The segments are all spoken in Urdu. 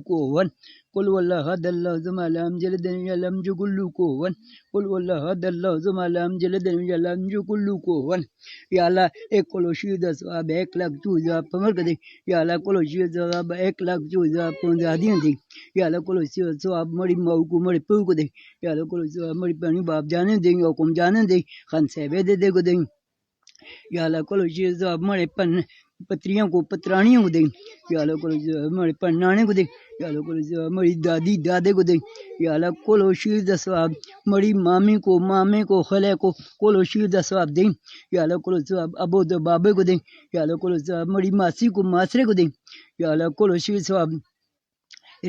كفوا قل والله هذا الله زما لم جلد لم كل كفوا قل والله هذا الله زما لم جلد لم كل كفوا یا اللہ ایک کلو شید ثواب 1,00,000 پمر کدی یا اللہ کلو شید ثواب 1,00,000 پوندا دین دی یا اللہ کلو شید ثواب مڑی مو کو مڑی پو کو دی یا اللہ کلو ثواب مڑی پانی باپ جانے دی حکم جانے دی خان صاحب دے کو دی یا اللہ کلو شید ثواب مڑی پن پتریوں کو پترانیوں کو دیں یا اللہ کلو ہمارے پڑھانے کو دیں یا اللہ کلو ہماری دادی دادے کو دیں یا اللہ کلو شیر دا ثواب ہماری مامی کو مامے کو خالے کو کلو شیر دا ثواب دیں یا اللہ کلو ثواب ابو دا بابے کو دیں یا اللہ کلو ثواب ہماری ماسی کو ماسرے کو دیں یا اللہ کلو شیر ثواب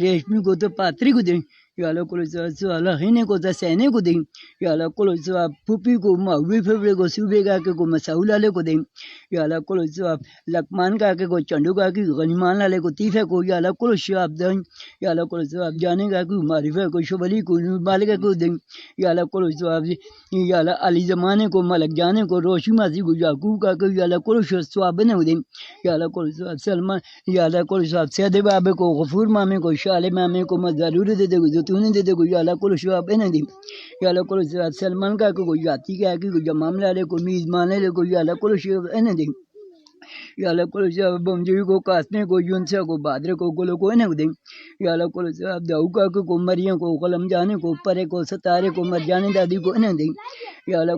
ریشمی کو تو پاتری کو دیں یا اللہ کلو ثواب ہینے کو تو سینے کو دیں یا اللہ کلو ثواب پھوپھی کو ماوی پھپڑے کو صوبے کا کے کو مساؤل والے کو دیں یا اللہ کلو ثواب لکمان کا کے کو چنڈو کا کے غنیمان والے کو تیفے کو یا اللہ کلو ثواب دیں یا اللہ کلو ثواب جانے کا کو معرفہ کو شبلی کو مالک کو دیں یا اللہ کلو ثواب یا اللہ علی زمانے کو ملک جانے کو روشی ماسی کو یعقوب کا کو یا اللہ کلو ثواب بنے دیں یا اللہ کلو ثواب سلمان یا اللہ کلو ثواب سید بابے کو غفور مامے کو شال مامے کو مضرور دے دے تو نے دے دے کو یا اللہ کلو ثواب بنے دیں یا اللہ کلو ثواب سلمان کا کو جاتی کا کو جمام لالے کو میزمان لے کو یا اللہ کلو ثواب بنے دیں یا اللہ کلو ثواب بمجوی کو کاسنے کو یونسا کو بادر کو گلو کو نہ دیں یا اللہ کلو ثواب داؤکا کو مریم کو قلم جانے کو پرے کو ستارے کو مر جانے دادی کو نہ دیں یا اللہ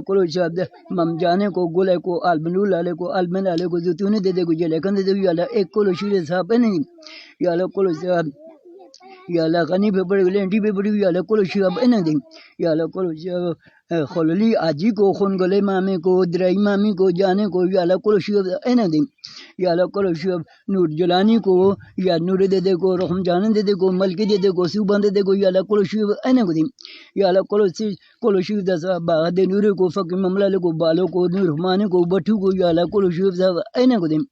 کلو ثواب مم جانے کو گلے کو البنول والے کو المن والے کو جو تو نے دے دے کو جلے کن دے دے یا اللہ ایک کلو شیر صاحب نہیں یا اللہ کلو ثواب یا اللہ غنی پہ بڑی لینڈی پہ بڑی یا اللہ کلو ثواب نہ دیں یا اللہ کلو ثواب خللی آجی کو خون گلے مامے کو درائی مامی کو جانے کو یا اللہ کلو ثواب نہ دیں یا اللہ کلو ثواب نور جلانی کو یا نور دے دے کو رحم جانے دے دے کو ملکی دے دے کو صوبان دے دے کو یا اللہ کلو ثواب نہ دیں یا اللہ کلو ثواب باغ نور کو فقی مملہ کو بالوں کو نور رحمانے کو بٹھو کو یا اللہ کلو ثواب نہ دیں